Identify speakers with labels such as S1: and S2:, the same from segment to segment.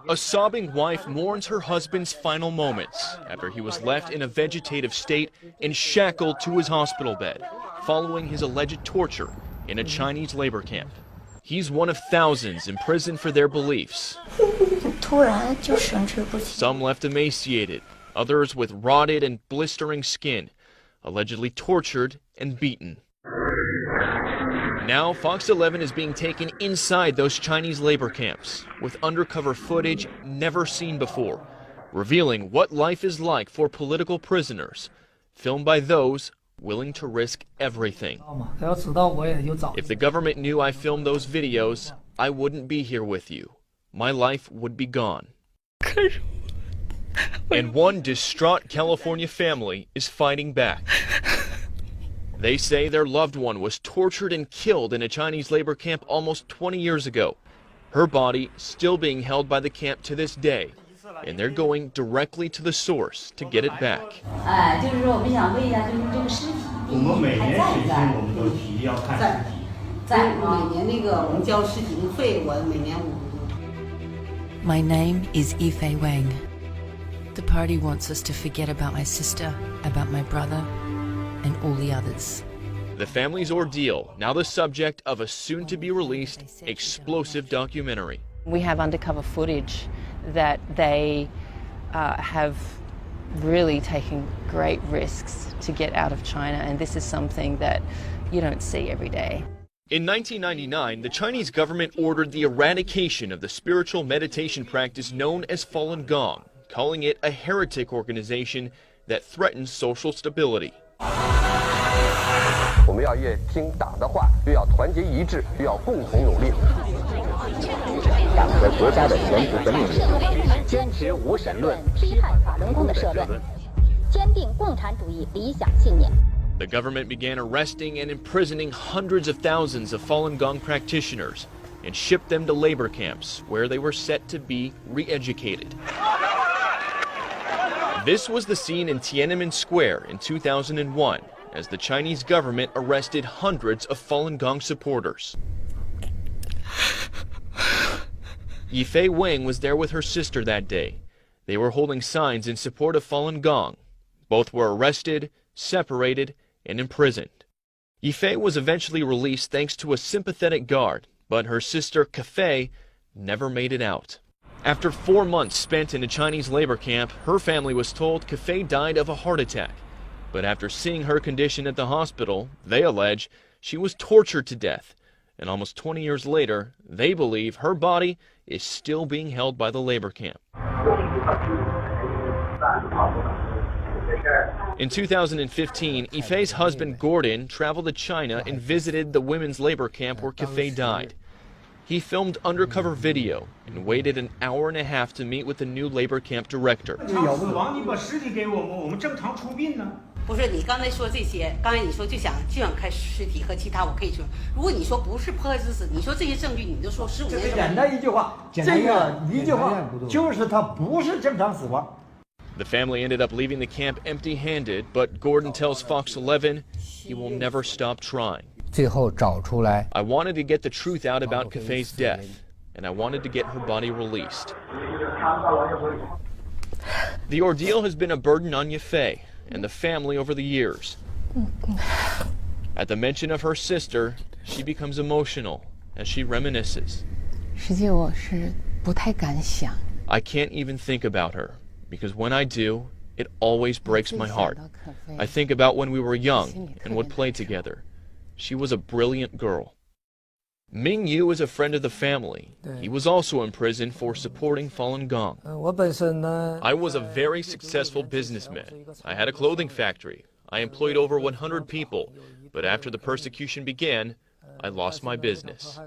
S1: A sobbing wife mourns her husband's final moments after he was left in a vegetative state and shackled to his hospital bed following his alleged torture in a Chinese labor camp. He's one of thousands imprisoned for their beliefs. Some left emaciated, others with rotted and blistering skin, allegedly tortured and beaten. Now, Fox 11 is being taken inside those Chinese labor camps with undercover footage never seen before, revealing what life is like for political prisoners, filmed by those willing to risk everything. If the government knew I filmed those videos, I wouldn't be here with you. My life would be gone. And one distraught California family is fighting back. They say their loved one was tortured and killed in a Chinese labor camp almost 20 years ago. Her body still being held by the camp to this day, and they're going directly to the source to get it back.
S2: My name is Yifei Wang. The party wants us to forget about my sister, about my brother, and all the others.
S1: The family's ordeal, now the subject of a soon-to-be-released explosive documentary.
S3: We have undercover footage that they have really taken great risks to get out of China, and this is something that you don't see every day.
S1: In 1999, the Chinese government ordered the eradication of the spiritual meditation practice known as Falun Gong, calling it a heretic organization that threatens social stability. The government began arresting and imprisoning hundreds of thousands of Falun Gong practitioners and shipped them to labor camps where they were set to be re-educated. This was the scene in Tiananmen Square in 2001 as the Chinese government arrested hundreds of Falun Gong supporters. Yifei Wang was there with her sister that day. They were holding signs in support of Falun Gong. Both were arrested, separated, and imprisoned. Yifei was eventually released thanks to a sympathetic guard, but her sister Kafei never made it out. After 4 months spent in a Chinese labor camp, her family was told Kafei died of a heart attack. But after seeing her condition at the hospital, they allege she was tortured to death. And almost 20 years later, they believe her body is still being held by the labor camp. In 2015, Yifei's husband Gordon traveled to China and visited the women's labor camp where Kafei died. He filmed undercover video and waited an hour and a half to meet with the new labor camp director. The family ended up leaving the camp empty-handed, but Gordon tells Fox 11 he will never stop trying. I wanted to get the truth out about Kafei's death, and I wanted to get her body released. The ordeal has been a burden on Yifei and the family over the years. At the mention of her sister, she becomes emotional as she reminisces. I can't even think about her, because when I do, it always breaks my heart. I think about when we were young and would play together. She was a brilliant girl. Ming Yu is a friend of the family. He was also in prison for supporting Falun Gong. I was a very successful businessman. I had a clothing factory. I employed over 100 people. But after the persecution began, I lost my business.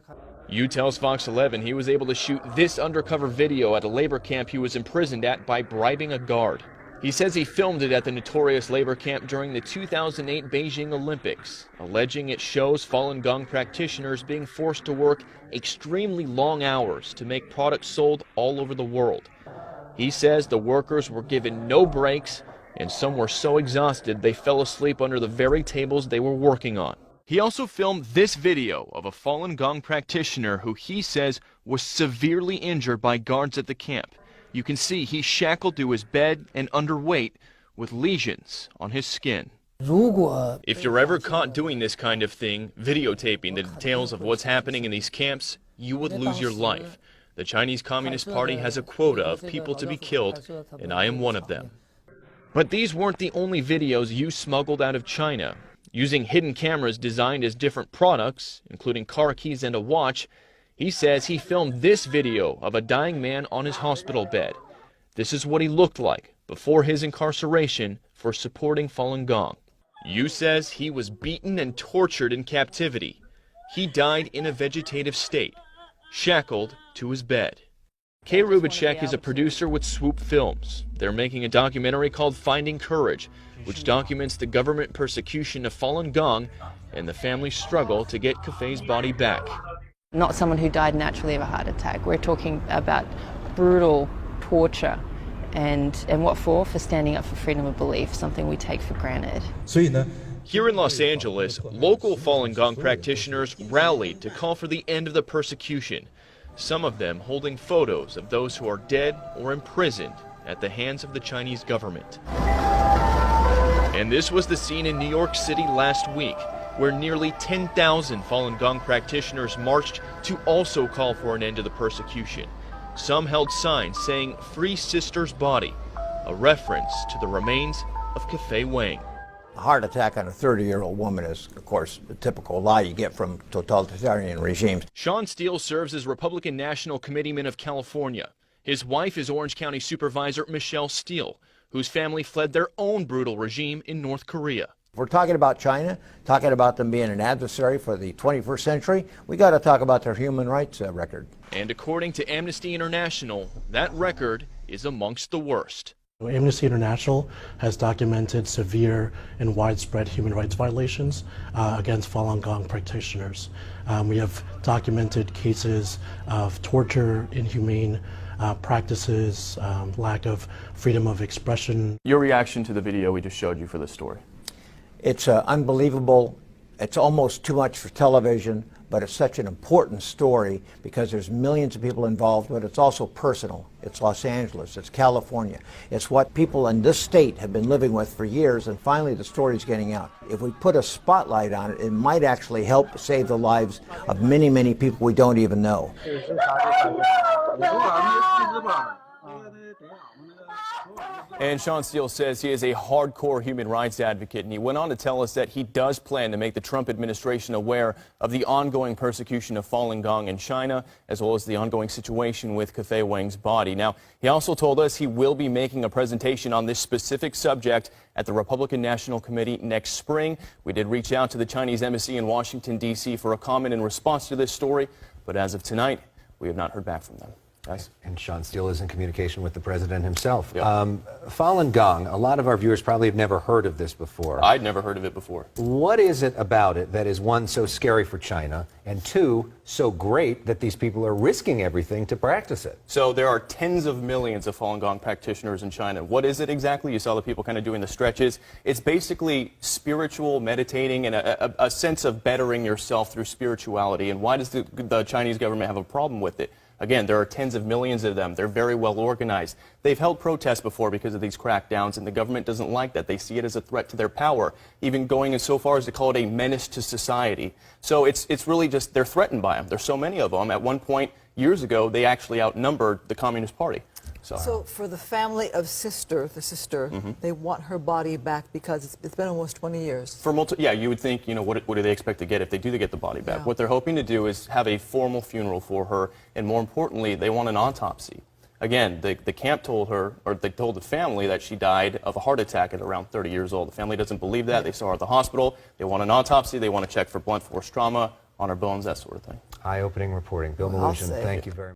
S1: Yu tells Fox 11 he was able to shoot this undercover video at a labor camp he was imprisoned at by bribing a guard. He says he filmed it at the notorious labor camp during the 2008 Beijing Olympics, alleging it shows Falun Gong practitioners being forced to work extremely long hours to make products sold all over the world. He says the workers were given no breaks, and some were so exhausted they fell asleep under the very tables they were working on. He also filmed this video of a Falun Gong practitioner who he says was severely injured by guards at the camp. You can see he's shackled to his bed and underweight with lesions on his skin. If you're ever caught doing this kind of thing, videotaping the details of what's happening in these camps, you would lose your life. The Chinese Communist Party has a quota of people to be killed, and I am one of them. But these weren't the only videos you smuggled out of China. Using hidden cameras designed as different products, including car keys and a watch, he says he filmed this video of a dying man on his hospital bed. This is what he looked like before his incarceration for supporting Falun Gong. Yu says he was beaten and tortured in captivity. He died in a vegetative state, shackled to his bed. Kay Rubacek is a producer with Swoop Films. They're making a documentary called Finding Courage, which documents the government persecution of Falun Gong and the family's struggle to get Kafei's body back.
S3: Not someone who died naturally of a heart attack. We're talking about brutal torture. And what for? For standing up for freedom of belief, something we take for granted.
S1: Here in Los Angeles, local Falun Gong practitioners rallied to call for the end of the persecution, some of them holding photos of those who are dead or imprisoned at the hands of the Chinese government. And this was the scene in New York City last week, where nearly 10,000 Falun Gong practitioners marched to also call for an end to the persecution. Some held signs saying, "Free Sister's Body," a reference to the remains of Kafei Wang.
S4: A heart attack on a 30-year-old woman is, of course, the typical lie you get from totalitarian regimes.
S1: Sean Steele serves as Republican National Committeeman of California. His wife is Orange County Supervisor Michelle Steele, whose family fled their own brutal regime in North Korea.
S4: If we're talking about China, talking about them being an adversary for the 21st century, we got to talk about their human rights record.
S1: And according to Amnesty International, that record is amongst the worst.
S5: Amnesty International has documented severe and widespread human rights violations against Falun Gong practitioners. We have documented cases of torture, inhumane practices, lack of freedom of expression.
S1: Your reaction to the video we just showed you for this story?
S4: It's unbelievable. It's almost too much for television, but it's such an important story because there's millions of people involved, but it's also personal. It's Los Angeles, it's California. It's what people in this state have been living with for years, and finally the story's getting out. If we put a spotlight on it, it might actually help save the lives of many, many people we don't even know.
S1: And Sean Steele says he is a hardcore human rights advocate, and he went on to tell us that he does plan to make the Trump administration aware of the ongoing persecution of Falun Gong in China, as well as the ongoing situation with Kafei Wang's body. Now, he also told us he will be making a presentation on this specific subject at the Republican National Committee next spring. We did reach out to the Chinese embassy in Washington, D.C. for a comment in response to this story, but as of tonight, we have not heard back from them. Guys?
S6: And Sean Steele is in communication with the president himself.
S1: Yep.
S6: Falun Gong, a lot of our viewers probably have never heard of this before.
S1: I'd never heard of it before.
S6: What is it about it that is, one, so scary for China, and two, so great that these people are risking everything to practice it?
S1: So there are tens of millions of Falun Gong practitioners in China. What is it exactly? You saw the people kind of doing the stretches. It's basically spiritual meditating and a sense of bettering yourself through spirituality. And why does the Chinese government have a problem with it? Again, there are tens of millions of them. They're very well organized. They've held protests before because of these crackdowns, and the government doesn't like that. They see it as a threat to their power, even going as so far as to call it a menace to society. So it's really just they're threatened by them. There's so many of them. At one point, years ago, they actually outnumbered the Communist Party.
S7: So for the family of the sister, they want her body back because it's been almost 20 years.
S1: Yeah, you would think, what do they expect to get if they do get the body back? Yeah. What they're hoping to do is have a formal funeral for her, and more importantly, they want an autopsy. Again, the camp told her, or they told the family that she died of a heart attack at around 30 years old. The family doesn't believe that. They saw her at the hospital. They want an autopsy. They want to check for blunt force trauma on her bones, that sort of thing.
S6: Eye-opening reporting. Bill Malusian, thank you very much.